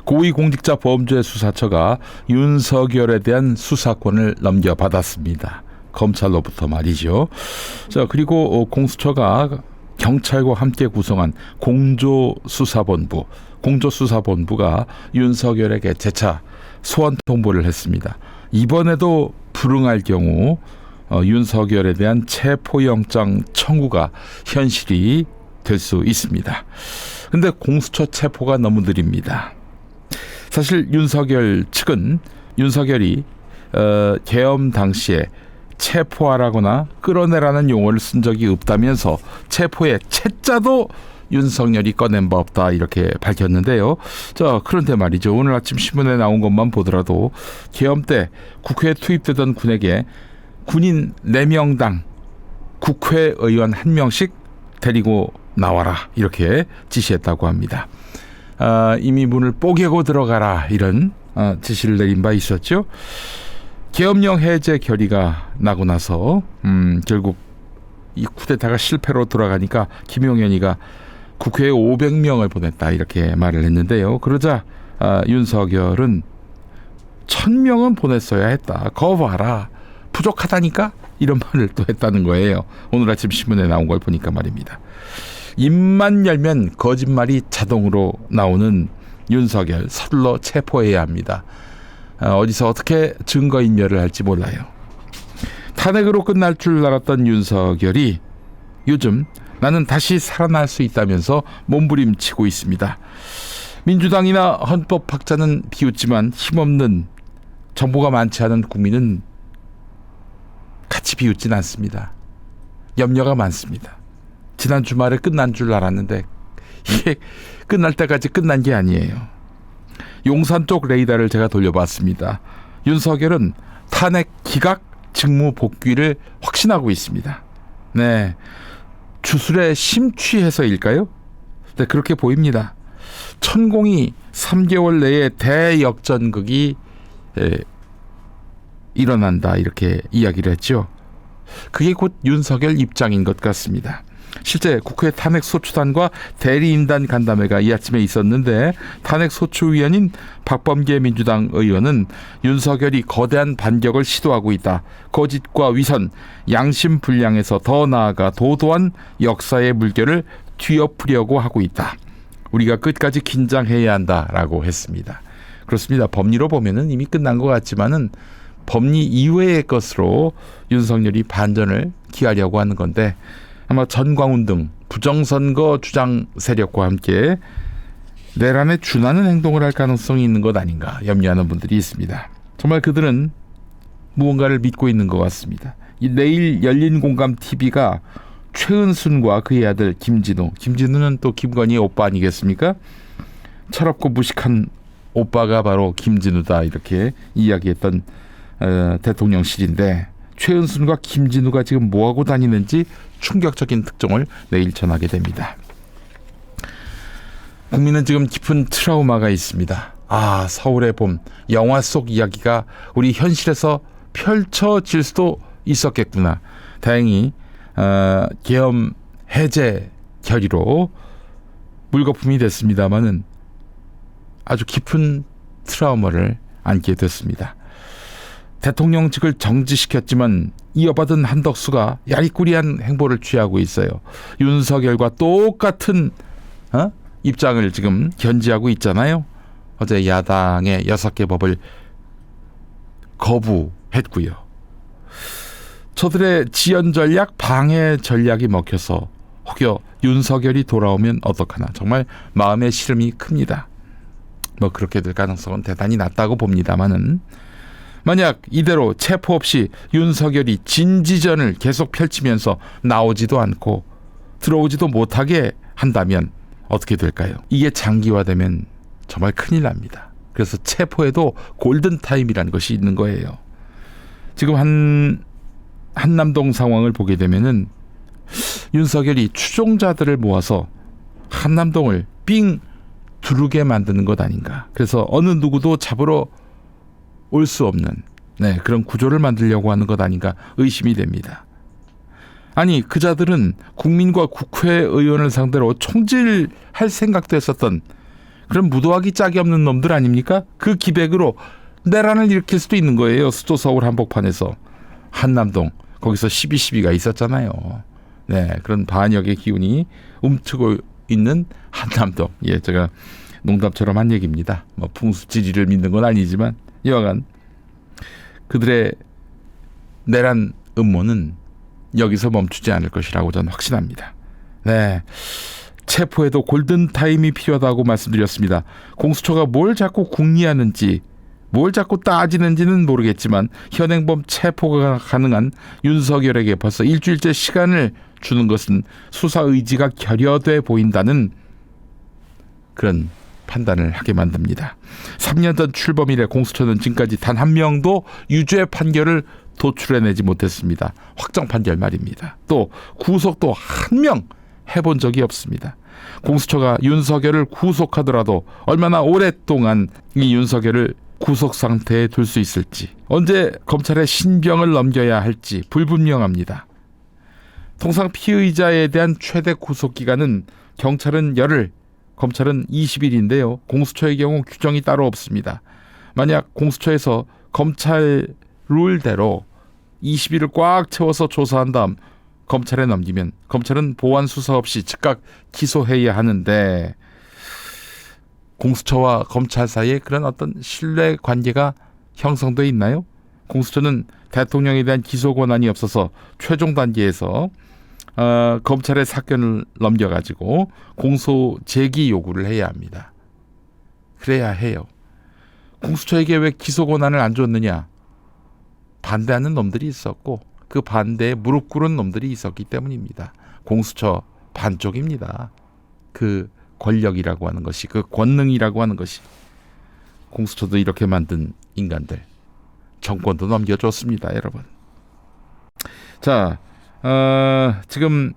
고위공직자범죄수사처가 윤석열에 대한 수사권을 넘겨받았습니다. 검찰로부터 말이죠. 자, 그리고 공수처가 경찰과 함께 구성한 공조수사본부가 윤석열에게 재차 소환 통보를 했습니다. 이번에도 불응할 경우 윤석열에 대한 체포영장 청구가 현실이 될 수 있습니다. 근데 공수처 체포가 너무 느립니다. 사실 윤석열 측은 윤석열이 계엄 당시에 체포하라거나 끌어내라는 용어를 쓴 적이 없다면서 체포의 채자도 윤석열이 꺼낸 바 없다 이렇게 밝혔는데요. 자, 그런데 말이죠. 오늘 아침 신문에 나온 것만 보더라도 계엄 때 국회에 투입되던 군에게 군인 4명당 국회의원 1명씩 데리고 나와라 이렇게 지시했다고 합니다. 이미 문을 뽀개고 들어가라 이런 지시를 내린 바 있었죠. 계엄령 해제 결의가 나고 나서 결국 이 쿠데타가 실패로 돌아가니까 김용현이가 국회에 500명을 보냈다 이렇게 말을 했는데요. 그러자 윤석열은 1000명은 보냈어야 했다. 거거 봐라. 부족하다니까? 이런 말을 또 했다는 거예요. 오늘 아침 신문에 나온 걸 보니까 말입니다. 입만 열면 거짓말이 자동으로 나오는 윤석열 서둘러 체포해야 합니다. 어디서 어떻게 증거인멸을 할지 몰라요. 탄핵으로 끝날 줄 알았던 윤석열이 요즘 나는 다시 살아날 수 있다면서 몸부림치고 있습니다. 민주당이나 헌법학자는 비웃지만 힘없는 정보가 많지 않은 국민은 같이 비웃진 않습니다. 염려가 많습니다. 지난 주말에 끝난 줄 알았는데 이게 끝날 때까지 끝난 게 아니에요. 용산 쪽 레이더를 제가 돌려봤습니다. 윤석열은 탄핵 기각 직무 복귀를 확신하고 있습니다. 네, 주술에 심취해서일까요? 네, 그렇게 보입니다. 천공이 3개월 내에 대역전극이 일어난다 이렇게 이야기를 했죠. 그게 곧 윤석열 입장인 것 같습니다. 실제 국회 탄핵소추단과 대리인단 간담회가 이 아침에 있었는데 탄핵소추위원인 박범계 민주당 의원은 윤석열이 거대한 반격을 시도하고 있다. 거짓과 위선, 양심불량에서 더 나아가 도도한 역사의 물결을 뒤엎으려고 하고 있다. 우리가 끝까지 긴장해야 한다라고 했습니다. 그렇습니다. 법리로 보면은 이미 끝난 것 같지만은 법리 이외의 것으로 윤석열이 반전을 기하려고 하는 건데 아마 전광훈 등 부정선거 주장 세력과 함께 내란에 준하는 행동을 할 가능성이 있는 것 아닌가 염려하는 분들이 있습니다. 정말 그들은 무언가를 믿고 있는 것 같습니다. 이 내일 열린공감TV가 최은순과 그의 아들 김진우는 또 김건희의 오빠 아니겠습니까? 철없고 무식한 오빠가 바로 김진우다 이렇게 이야기했던 대통령실인데 최은순과 김진우가 지금 뭐하고 다니는지 충격적인 특종을 내일 전하게 됩니다. 국민은 지금 깊은 트라우마가 있습니다. 서울의 봄, 영화 속 이야기가 우리 현실에서 펼쳐질 수도 있었겠구나. 다행히 계엄 해제 결의로 물거품이 됐습니다마는 아주 깊은 트라우마를 안게 됐습니다. 대통령직을 정지시켰지만 이어받은 한덕수가 야리꾸리한 행보를 취하고 있어요. 윤석열과 똑같은 입장을 지금 견지하고 있잖아요. 어제 야당의 6개 법을 거부했고요. 저들의 지연 전략, 방해 전략이 먹혀서 혹여 윤석열이 돌아오면 어떡하나. 정말 마음의 시름이 큽니다. 그렇게 될 가능성은 대단히 낮다고 봅니다만은 만약 이대로 체포 없이 윤석열이 진지전을 계속 펼치면서 나오지도 않고 들어오지도 못하게 한다면 어떻게 될까요? 이게 장기화되면 정말 큰일 납니다. 그래서 체포에도 골든타임이라는 것이 있는 거예요. 지금 한남동 상황을 보게 되면은 윤석열이 추종자들을 모아서 한남동을 삥 두르게 만드는 것 아닌가. 그래서 어느 누구도 잡으러 올 수 없는 그런 구조를 만들려고 하는 것 아닌가 의심이 됩니다. 아니 그자들은 국민과 국회의원을 상대로 총질할 생각도 했었던 그럼 무도하기 짝이 없는 놈들 아닙니까? 그 기백으로 내란을 일으킬 수도 있는 거예요. 수도 서울 한복판에서 한남동 거기서 12.12가 있었잖아요. 네, 그런 반역의 기운이 움트고 있는 한남동. 예, 제가 농담처럼 한 얘기입니다. 뭐 풍수지리를 믿는 건 아니지만 여하간 그들의 내란 음모는 여기서 멈추지 않을 것이라고 저는 확신합니다. 네, 체포에도 골든타임이 필요하다고 말씀드렸습니다. 공수처가 뭘 자꾸 궁리하는지 뭘 자꾸 따지는지는 모르겠지만 현행범 체포가 가능한 윤석열에게 벌써 일주일째 시간을 주는 것은 수사 의지가 결여돼 보인다는 그런 판단을 하게 만듭니다. 3년 전 출범 이래 공수처는 지금까지 단 한 명도 유죄 판결을 도출해내지 못했습니다. 확정 판결 말입니다. 또 구속도 한 명 해본 적이 없습니다. 공수처가 윤석열을 구속하더라도 얼마나 오랫동안 이 윤석열을 구속 상태에 둘 수 있을지, 언제 검찰의 신병을 넘겨야 할지 불분명합니다. 통상 피의자에 대한 최대 구속 기간은 경찰은 열흘, 검찰은 20일인데요. 공수처의 경우 규정이 따로 없습니다. 만약 공수처에서 검찰 룰대로 20일을 꽉 채워서 조사한 다음 검찰에 넘기면 검찰은 보완 수사 없이 즉각 기소해야 하는데, 공수처와 검찰 사이에 그런 어떤 신뢰 관계가 형성돼 있나요? 공수처는 대통령에 대한 기소 권한이 없어서 최종 단계에서 검찰의 사건을 넘겨가지고 공소 제기 요구를 해야 합니다. 그래야 해요. 공수처에게 왜 기소 권한을 안 줬느냐? 반대하는 놈들이 있었고 그 반대에 무릎 꿇은 놈들이 있었기 때문입니다. 공수처 반쪽입니다. 그 권력이라고 하는 것이, 그 권능이라고 하는 것이. 공수처도 이렇게 만든 인간들, 정권도 넘겨줬습니다, 여러분. 자, 지금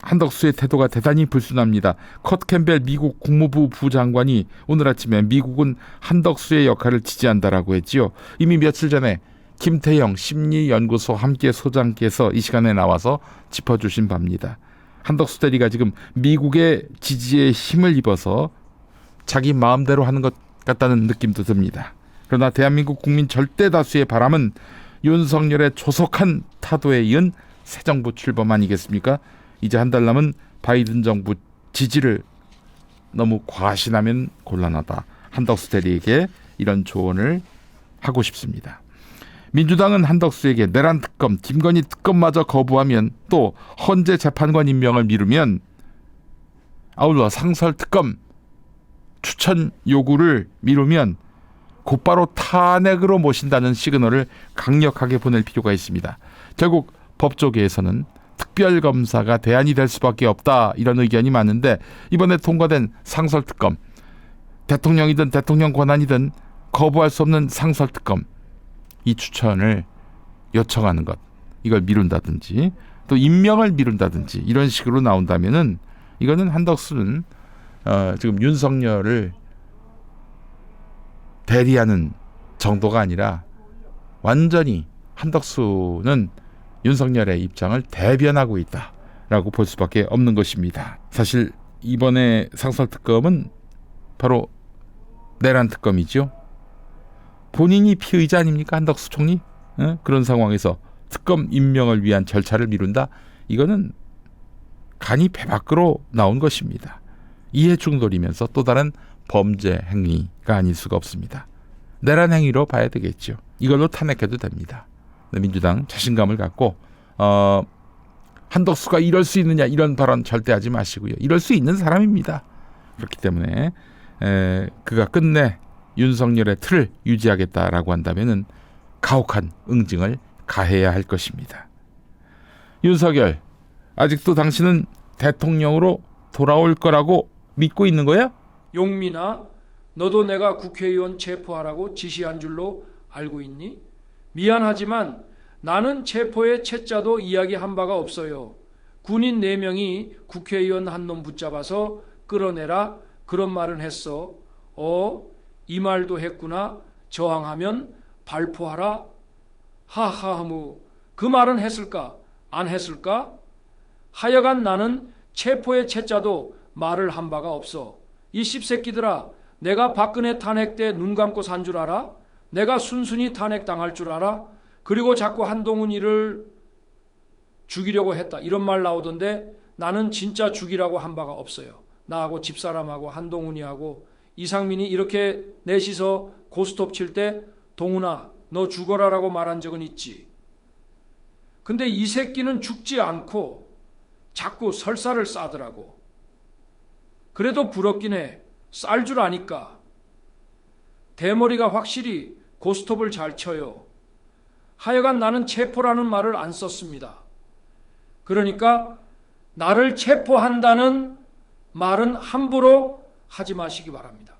한덕수의 태도가 대단히 불순합니다. 컷 캠벨 미국 국무부 부장관이 오늘 아침에 미국은 한덕수의 역할을 지지한다라고 했지요. 이미 며칠 전에 김태형 심리연구소 함께 소장께서 이 시간에 나와서 짚어주신 바입니다. 한덕수 대리가 지금 미국의 지지에 힘을 입어서 자기 마음대로 하는 것 같다는 느낌도 듭니다. 그러나 대한민국 국민 절대 다수의 바람은 윤석열의 조속한 타도에 이은 새 정부 출범 아니겠습니까? 이제 한 달 남은 바이든 정부 지지를 너무 과신하면 곤란하다. 한덕수 대리에게 이런 조언을 하고 싶습니다. 민주당은 한덕수에게 내란 특검, 김건희 특검마저 거부하면, 또 헌재 재판관 임명을 미루면, 아울러 상설 특검 추천 요구를 미루면 곧바로 탄핵으로 모신다는 시그널을 강력하게 보낼 필요가 있습니다. 결국 법조계에서는 특별검사가 대안이 될 수밖에 없다, 이런 의견이 많은데, 이번에 통과된 상설특검, 대통령이든 대통령 권한이든 거부할 수 없는 상설특검, 이 추천을 요청하는 것, 이걸 미룬다든지 또 임명을 미룬다든지 이런 식으로 나온다면은, 이거는 한덕수는 지금 윤석열을 대리하는 정도가 아니라 완전히 한덕수는 윤석열의 입장을 대변하고 있다라고 볼 수밖에 없는 것입니다. 사실 이번에 상설특검은 바로 내란 특검이죠. 본인이 피의자 아닙니까, 한덕수 총리? 그런 상황에서 특검 임명을 위한 절차를 미룬다? 이거는 간이 배 밖으로 나온 것입니다. 이해 충돌이면서 또 다른 범죄 행위가 아닐 수가 없습니다. 내란 행위로 봐야 되겠죠. 이걸로 탄핵해도 됩니다. 민주당 자신감을 갖고 한덕수가 이럴 수 있느냐, 이런 발언 절대 하지 마시고요. 이럴 수 있는 사람입니다. 그렇기 때문에 그가 끝내 윤석열의 틀을 유지하겠다라고 한다면은 가혹한 응징을 가해야 할 것입니다. 윤석열, 아직도 당신은 대통령으로 돌아올 거라고 믿고 있는 거야? 용민아, 너도 내가 국회의원 체포하라고 지시한 줄로 알고 있니? 미안하지만 나는 체포의 채자도 이야기한 바가 없어요. 군인 4명이 국회의원 한 놈 붙잡아서 끌어내라, 그런 말은 했어. 이 말도 했구나. 저항하면 발포하라. 하하하무. 그 말은 했을까? 안 했을까? 하여간 나는 체포의 채자도 말을 한 바가 없어. 이 씹새끼들아, 내가 박근혜 탄핵 때 눈 감고 산 줄 알아? 내가 순순히 탄핵당할 줄 알아? 그리고 자꾸 한동훈이를 죽이려고 했다. 이런 말 나오던데 나는 진짜 죽이라고 한 바가 없어요. 나하고 집사람하고 한동훈이하고 이상민이 이렇게 넷이서 고스톱 칠 때 동훈아 너 죽어라라고 말한 적은 있지. 근데 이 새끼는 죽지 않고 자꾸 설사를 싸더라고. 그래도 부럽긴 해. 쌀 줄 아니까. 대머리가 확실히 고스톱을 잘 쳐요. 하여간 나는 체포라는 말을 안 썼습니다. 그러니까 나를 체포한다는 말은 함부로 하지 마시기 바랍니다.